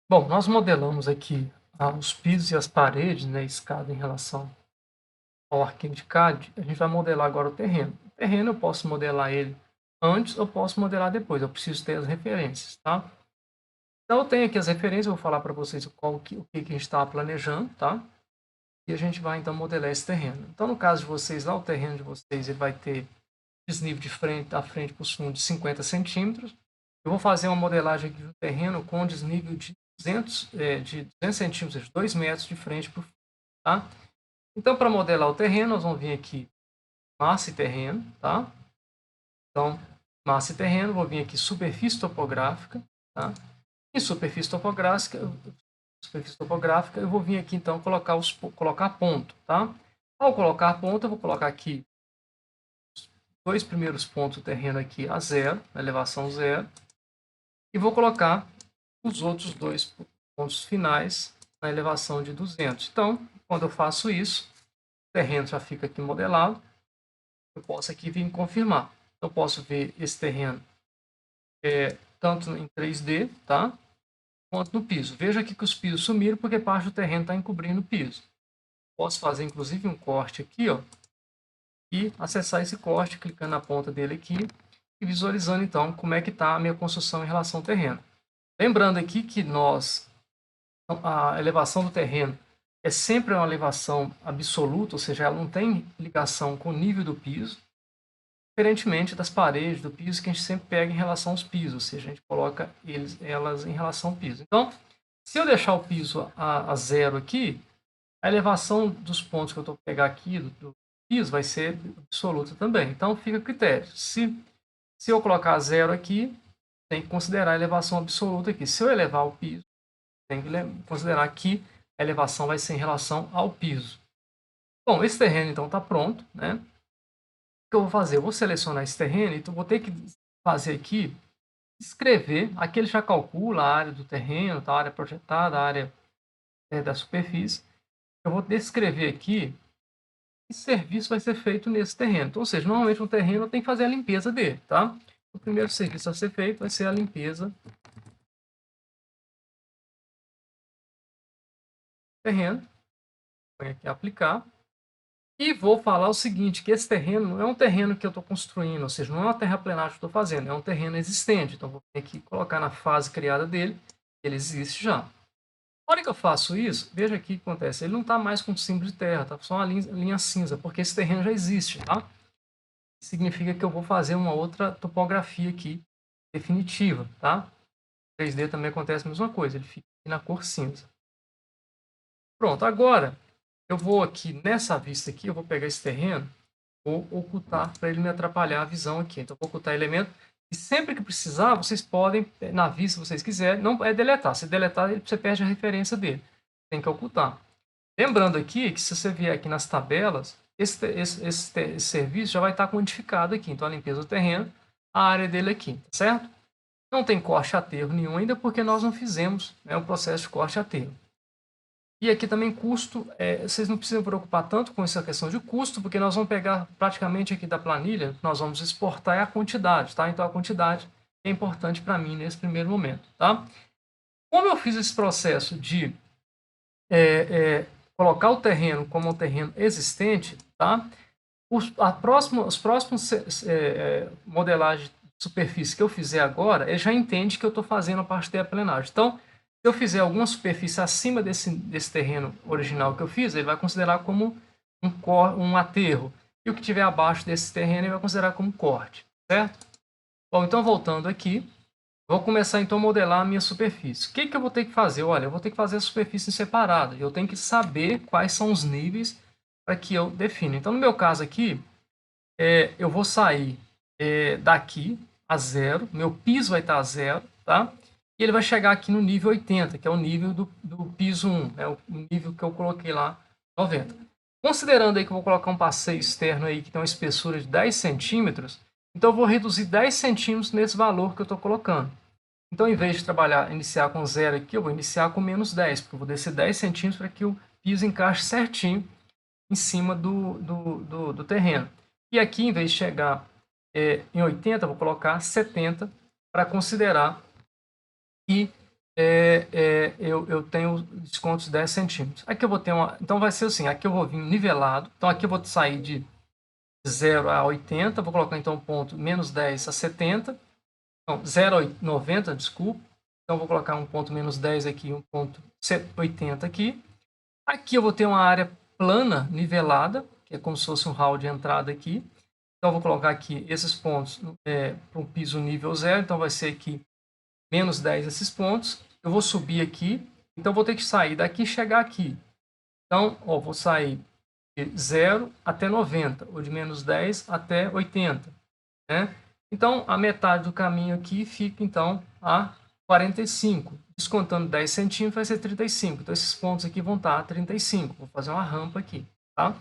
Bom, nós modelamos aqui os pisos e as paredes, né, escada em relação ao arquivo de CAD. A gente vai modelar agora o terreno. O terreno eu posso modelar ele antes ou posso modelar depois, eu preciso ter as referências, tá? Então eu tenho aqui as referências, eu vou falar para vocês o que a gente está planejando, tá? E a gente vai então modelar esse terreno. Então no caso de vocês lá, o terreno de vocês ele vai ter desnível de frente, da frente para os fundos de 50 centímetros. Eu vou fazer uma modelagem aqui do terreno com desnível de 200 centímetros, 2 metros de frente para o fundo, tá? Então, para modelar o terreno, nós vamos vir aqui, massa e terreno, tá? Então, massa e terreno, vou vir aqui, superfície topográfica, tá? Em superfície topográfica, eu vou vir aqui, então, colocar ponto, tá? Ao colocar ponto, eu vou colocar aqui dois primeiros pontos do terreno aqui a zero, na elevação zero, e vou colocar os outros dois pontos finais na elevação de 200. Então, quando eu faço isso, o terreno já fica aqui modelado, eu posso aqui vir confirmar. Eu posso ver esse terreno tanto em 3D, tá? Quanto no piso. Veja aqui que os pisos sumiram porque parte do terreno está encobrindo o piso. Posso fazer inclusive um corte aqui, ó, e acessar esse corte clicando na ponta dele aqui e visualizando então como é que está a minha construção em relação ao terreno. Lembrando aqui que a elevação do terreno é sempre uma elevação absoluta, ou seja, ela não tem ligação com o nível do piso, diferentemente das paredes do piso que a gente sempre pega em relação aos pisos, ou seja, a gente coloca elas em relação ao piso. Então, se eu deixar o piso a zero aqui, a elevação dos pontos que eu estou pegar aqui do piso vai ser absoluta também. Então, fica a critério. Se eu colocar zero aqui, tem que considerar a elevação absoluta aqui. Se eu elevar o piso, tem que considerar que a elevação vai ser em relação ao piso. Bom, esse terreno então está pronto, né? O que eu vou fazer? Eu vou selecionar esse terreno e vou ter que fazer aqui, escrever, aqui ele já calcula a área do terreno, tá? A área projetada, a área da superfície. Eu vou descrever aqui que serviço vai ser feito nesse terreno. Então, ou seja, normalmente um terreno tem que fazer a limpeza dele, tá? O primeiro serviço a ser feito vai ser a limpeza do terreno. Vou aqui aplicar. E vou falar o seguinte, que esse terreno não é um terreno que eu estou construindo, ou seja, não é uma terraplenagem que eu estou fazendo, é um terreno existente. Então, vou ter que colocar na fase criada dele, ele existe já. Na hora que eu faço isso, veja aqui o que acontece. Ele não está mais com símbolo de terra, está só uma linha cinza, porque esse terreno já existe, tá? Significa que eu vou fazer uma outra topografia aqui, definitiva, tá? 3D também acontece a mesma coisa, ele fica aqui na cor cinza. Pronto, agora eu vou aqui nessa vista aqui, eu vou pegar esse terreno, vou ocultar para ele me atrapalhar a visão aqui. Então, vou ocultar elemento. E sempre que precisar, vocês podem, na vista, se vocês quiserem, não é deletar. Se deletar, você perde a referência dele. Tem que ocultar. Lembrando aqui que se você vier aqui nas tabelas, esse serviço já vai estar codificado aqui. Então, a limpeza do terreno, a área dele aqui, tá certo? Não tem corte a aterro nenhum ainda, porque nós não fizemos, né, o processo de corte a aterro. E aqui também custo, vocês não precisam preocupar tanto com essa questão de custo, porque nós vamos pegar praticamente aqui da planilha, nós vamos exportar a quantidade, tá? Então a quantidade é importante para mim nesse primeiro momento, tá? Como eu fiz esse processo de colocar o terreno como um terreno existente, tá? Os próximos modelagem de superfície que eu fizer agora, ele já entende que eu estou fazendo a parte de terraplenagem. Então, se eu fizer alguma superfície acima desse terreno original que eu fiz, ele vai considerar como um aterro. E o que tiver abaixo desse terreno, ele vai considerar como corte, certo? Bom, então voltando aqui, vou começar então a modelar a minha superfície. O que, que eu vou ter que fazer? Olha, eu vou ter que fazer a superfície separada. Eu tenho que saber quais são os níveis para que eu defina. Então, no meu caso aqui, eu vou sair daqui a zero, meu piso vai estar a zero, tá? E ele vai chegar aqui no nível 80, que é o nível do piso 1, né? O nível que eu coloquei lá, 90. Considerando aí que eu vou colocar um passeio externo aí que tem uma espessura de 10 centímetros, então eu vou reduzir 10 centímetros nesse valor que eu estou colocando. Então, em vez de iniciar com zero aqui, eu vou iniciar com menos 10, porque eu vou descer 10 centímetros para que o piso encaixe certinho em cima do terreno. E aqui, em vez de chegar em 80, vou colocar 70 para considerar que eu tenho descontos de 10 centímetros. Aqui eu vou ter uma... Então vai ser assim, aqui eu vou vir nivelado. Então aqui eu vou sair de 0 a 80, vou colocar então ponto menos 10 a 70. Não, 0 a 90, desculpa. Então vou colocar um ponto menos 10 aqui, um ponto 80 aqui. Aqui eu vou ter uma área plana, nivelada, que é como se fosse um hall de entrada aqui. Então, eu vou colocar aqui esses pontos para um piso nível 0. Então, vai ser aqui menos 10 esses pontos. Eu vou subir aqui. Então, eu vou ter que sair daqui e chegar aqui. Então, ó, vou sair de 0 até 90, ou de menos 10 até 80. Né? Então, a metade do caminho aqui fica, então, a 45. Descontando 10 centímetros, vai ser 35. Então, esses pontos aqui vão estar a 35. Vou fazer uma rampa aqui. Tá?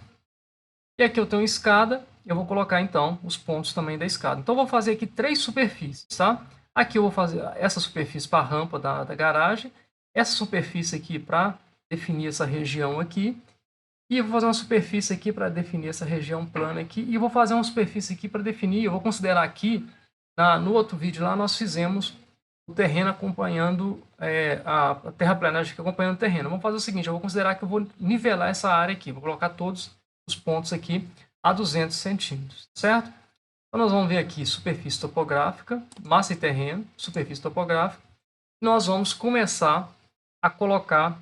E aqui eu tenho uma escada, eu vou colocar então os pontos também da escada. Então eu vou fazer aqui 3 superfícies, tá? Aqui eu vou fazer essa superfície para a rampa da garagem, essa superfície aqui para definir essa região aqui, e eu vou fazer uma superfície aqui para definir essa região plana aqui, e vou fazer uma superfície aqui para definir, eu vou considerar aqui, no outro vídeo lá nós fizemos o terreno acompanhando, a terraplanagem aqui acompanhando o terreno. Vamos fazer o seguinte, eu vou considerar que eu vou nivelar essa área aqui, vou colocar todos os pontos aqui a 200 centímetros, certo? Então, nós vamos ver aqui superfície topográfica, massa e terreno, superfície topográfica. Nós vamos começar a colocar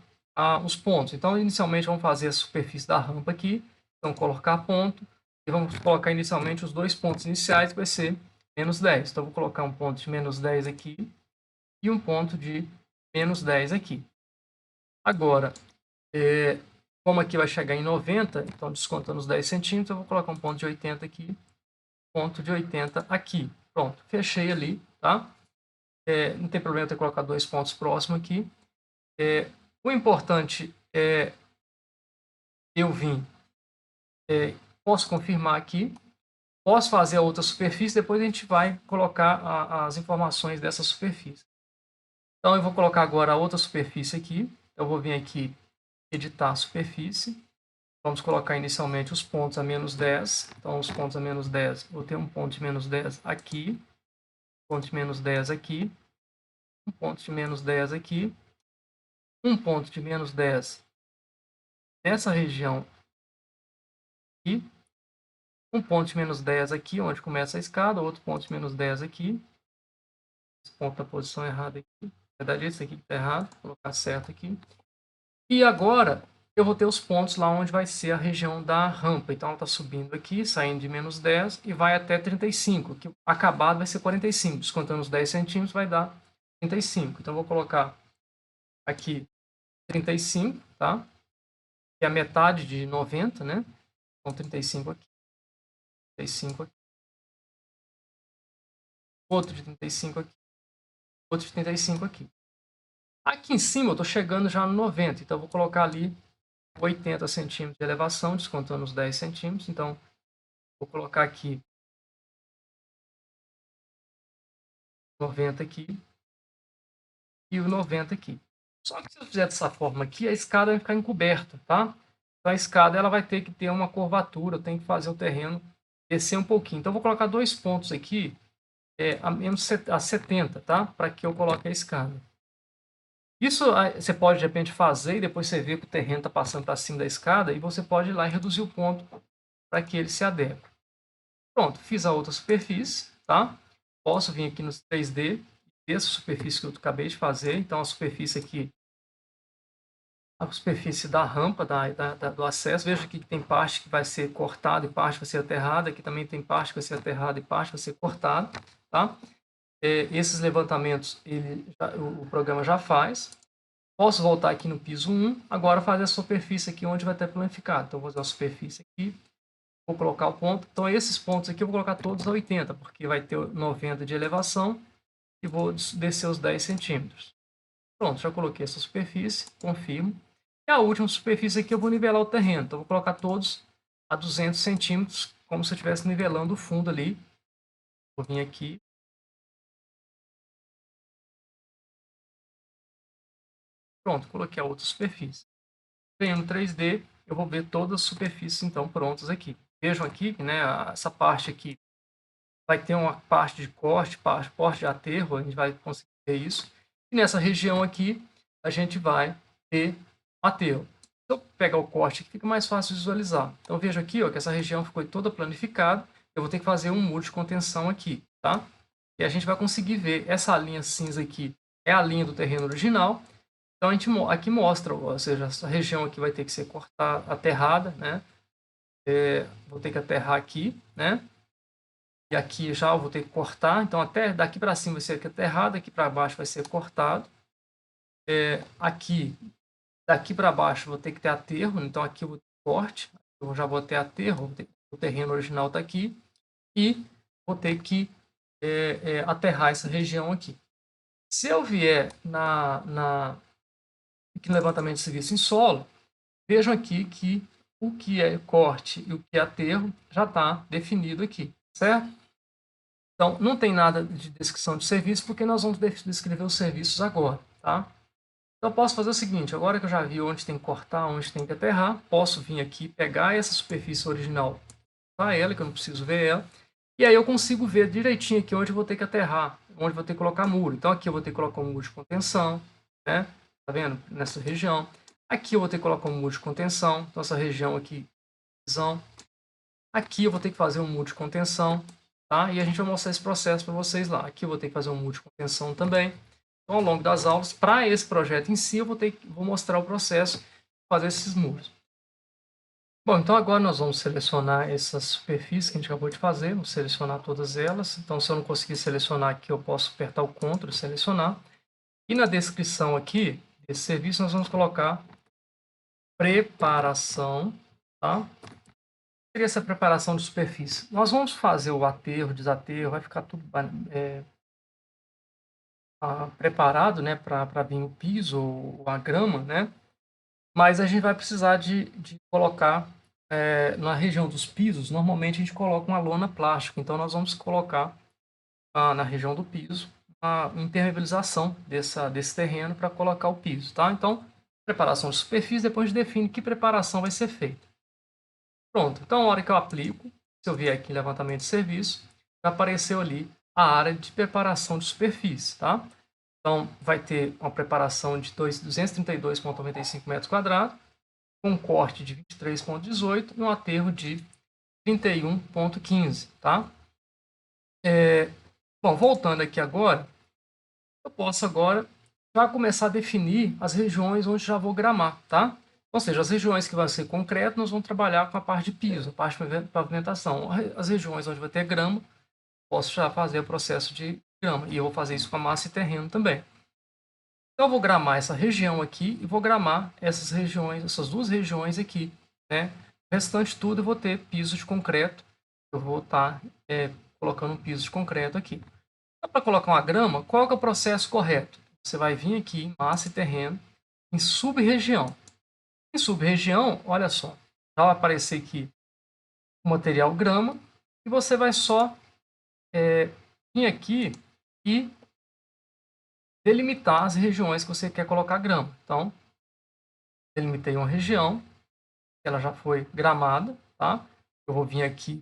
os pontos. Então, inicialmente, vamos fazer a superfície da rampa aqui. Então, colocar ponto. E vamos colocar inicialmente os 2 pontos iniciais, que vai ser menos 10. Então, vou colocar um ponto de menos 10 aqui e um ponto de menos 10 aqui. Agora, como aqui vai chegar em 90, então descontando os 10 centímetros, eu vou colocar um ponto de 80 aqui, ponto de 80 aqui. Pronto, fechei ali, tá? Não tem problema ter colocado 2 pontos próximos aqui. O importante é eu vim, posso confirmar aqui, posso fazer a outra superfície, depois a gente vai colocar as informações dessa superfície. Então eu vou colocar agora a outra superfície aqui, eu vou vir aqui, editar a superfície. Vamos colocar inicialmente os pontos a menos 10. Então, os pontos a menos 10, vou ter um ponto de menos 10 aqui, ponto de menos 10 aqui, um ponto de menos 10 aqui, um ponto de menos 10 nessa região aqui, um ponto de menos 10 aqui, onde começa a escada, outro ponto de menos 10 aqui, esse ponto da posição errada aqui, na verdade esse aqui que está errado, vou colocar certo aqui. E agora, eu vou ter os pontos lá onde vai ser a região da rampa. Então, ela está subindo aqui, saindo de menos 10 e vai até 35, que acabado vai ser 45. Descontando os 10 centímetros, vai dar 35. Então, eu vou colocar aqui 35, tá? Que é a metade de 90, né? Então, 35 aqui. 35 aqui. Outro de 35 aqui. Outro de 35 aqui. Aqui em cima, eu estou chegando já no 90. Então, eu vou colocar ali 80 centímetros de elevação, descontando os 10 centímetros. Então, vou colocar aqui 90 aqui e o 90 aqui. Só que se eu fizer dessa forma aqui, a escada vai ficar encoberta, tá? Então a escada ela vai ter que ter uma curvatura, eu tenho que fazer o terreno descer um pouquinho. Então eu vou colocar 2 pontos aqui a 70, tá? Para que eu coloque a escada. Isso você pode de repente fazer e depois você vê que o terreno está passando para cima da escada e você pode ir lá e reduzir o ponto para que ele se adeque. Pronto, fiz a outra superfície, tá? Posso vir aqui no 3D, essa superfície que eu acabei de fazer. Então, a superfície aqui, a superfície da rampa, do acesso. Veja aqui que tem parte que vai ser cortada e parte vai ser aterrada. Aqui também tem parte que vai ser aterrada e parte vai ser cortada, tá? Esses levantamentos o programa já faz. Posso voltar aqui no piso 1, agora fazer a superfície aqui onde vai ter planificado. Então, vou fazer uma superfície aqui. Vou colocar o ponto. Então, esses pontos aqui eu vou colocar todos a 80, porque vai ter 90 de elevação e vou descer os 10 centímetros. Pronto, já coloquei essa superfície, confirmo. E a última superfície aqui eu vou nivelar o terreno. Então, eu vou colocar todos a 200 centímetros, como se eu estivesse nivelando o fundo ali. Vou vir aqui. Pronto, coloquei a outra superfície. Venho no 3D, eu vou ver todas as superfícies, então, prontas aqui. Vejam aqui, né, essa parte aqui vai ter uma parte de corte de aterro, a gente vai conseguir ver isso. E nessa região aqui, a gente vai ter aterro. Se eu pegar o corte aqui, fica mais fácil de visualizar. Então, veja aqui ó, que essa região ficou toda planificada. Eu vou ter que fazer um muro de contenção aqui, tá? E a gente vai conseguir ver essa linha cinza aqui é a linha do terreno original. Então, a gente aqui mostra, ou seja, essa região aqui vai ter que ser cortada, aterrada, né? Vou ter que aterrar aqui, né? E aqui já eu vou ter que cortar. Então, até daqui para cima vai ser aterrado, aqui para baixo vai ser cortado. Aqui, daqui para baixo, vou ter que ter aterro. Então, aqui eu vou ter corte. Eu já vou ter aterro. O terreno original está aqui. E vou ter que aterrar essa região aqui. Se eu vier aqui no levantamento de serviço em solo, vejam aqui que o que é corte e o que é aterro já está definido aqui, certo? Então, não tem nada de descrição de serviço, porque nós vamos descrever os serviços agora, tá? Então, eu posso fazer o seguinte, agora que eu já vi onde tem que cortar, onde tem que aterrar, posso vir aqui, pegar essa superfície original, tá? Ela, que eu não preciso ver ela, e aí eu consigo ver direitinho aqui onde eu vou ter que aterrar, onde eu vou ter que colocar muro. Então, aqui eu vou ter que colocar um muro de contenção, né? Tá vendo? Nessa região. Aqui eu vou ter que colocar um muro de contenção, então essa região aqui, visão. Aqui eu vou ter que fazer um muro de contenção, tá? E a gente vai mostrar esse processo para vocês lá. Aqui eu vou ter que fazer um muro de contenção também. Então, ao longo das aulas, para esse projeto em si, eu vou mostrar o processo de fazer esses muros. Bom, então agora nós vamos selecionar essas superfícies que a gente acabou de fazer, vamos selecionar todas elas. Então, se eu não conseguir selecionar aqui, eu posso apertar o Ctrl e selecionar. E na descrição aqui desse serviço, nós vamos colocar preparação, tá? Seria essa preparação de superfície. Nós vamos fazer o aterro, desaterro, vai ficar tudo preparado, né, para vir o piso ou a grama, né? Mas a gente vai precisar de colocar na região dos pisos, normalmente a gente coloca uma lona plástica, então nós vamos colocar na região do piso a impermeabilização desse terreno para colocar o piso, tá? Então, preparação de superfície, depois a gente define que preparação vai ser feita. Pronto, então a hora que eu aplico, se eu vier aqui em levantamento de serviço, já apareceu ali a área de preparação de superfície, tá? Então, vai ter uma preparação de 232,95 metros quadrados, com um corte de 23,18 e um aterro de 31,15, tá? Bom, voltando aqui agora, eu posso agora já começar a definir as regiões onde já vou gramar, tá? Ou seja, as regiões que vão ser concreto, nós vamos trabalhar com a parte de piso, a parte de pavimentação. As regiões onde vai ter grama, posso já fazer o processo de grama. E eu vou fazer isso com a massa e terreno também. Então, eu vou gramar essa região aqui e vou gramar essas regiões, essas duas regiões aqui, né? O restante tudo eu vou ter piso de concreto. Eu vou estar colocando um piso de concreto aqui. Então, para colocar uma grama, qual é o processo correto? Você vai vir aqui em massa e terreno, em sub-região. Em sub-região, olha só, já vai aparecer aqui o material grama e você vai só vir aqui e delimitar as regiões que você quer colocar grama. Então, delimitei uma região, ela já foi gramada, tá? Eu vou vir aqui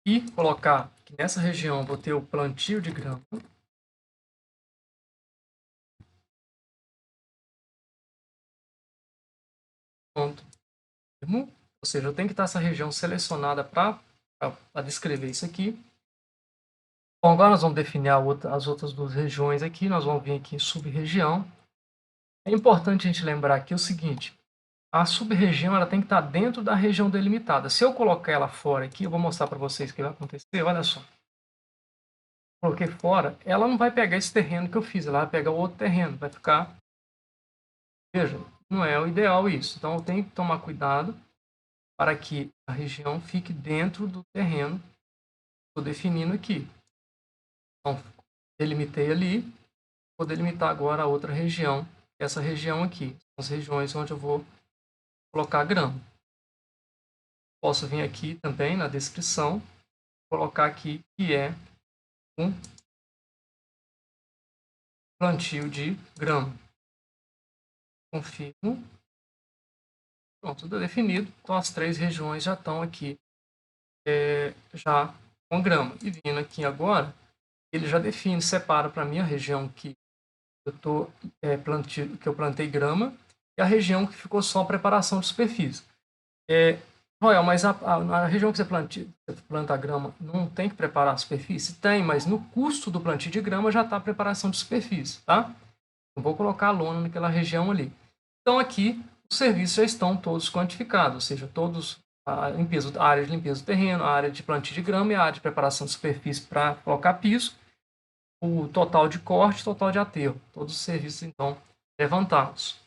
e colocar que nessa região vou ter o plantio de grama. Pronto. Ou seja, eu tenho que estar essa região selecionada para descrever isso aqui. Bom, agora nós vamos definir as outras duas regiões aqui. Nós vamos vir aqui em sub-região. É importante a gente lembrar aqui o seguinte: a sub-região ela tem que estar dentro da região delimitada. Se eu colocar ela fora aqui, eu vou mostrar para vocês o que vai acontecer. Olha só. Coloquei fora, ela não vai pegar esse terreno que eu fiz, ela vai pegar o outro terreno, vai ficar... Veja, não é o ideal isso. Então, eu tenho que tomar cuidado para que a região fique dentro do terreno que estou definindo aqui. Então, delimitei ali, vou delimitar agora a outra região, essa região aqui, as regiões onde eu vou colocar grama. Posso vir aqui também na descrição, colocar aqui que é um plantio de grama. Confirmo. Pronto, tudo definido. Então, as três regiões já estão aqui já com grama. E vindo aqui agora, ele já define, separa para mim a região que que eu plantei grama, e a região que ficou só preparação de superfície. Royal, mas na região que você planta a grama, não tem que preparar a superfície? Tem, mas no custo do plantio de grama já está a preparação de superfície, tá? Eu vou colocar a lona naquela região ali. Então aqui os serviços já estão todos quantificados, ou seja, todos a área de limpeza do terreno, a área de plantio de grama e a área de preparação de superfície para colocar piso, o total de corte, total de aterro, todos os serviços então levantados.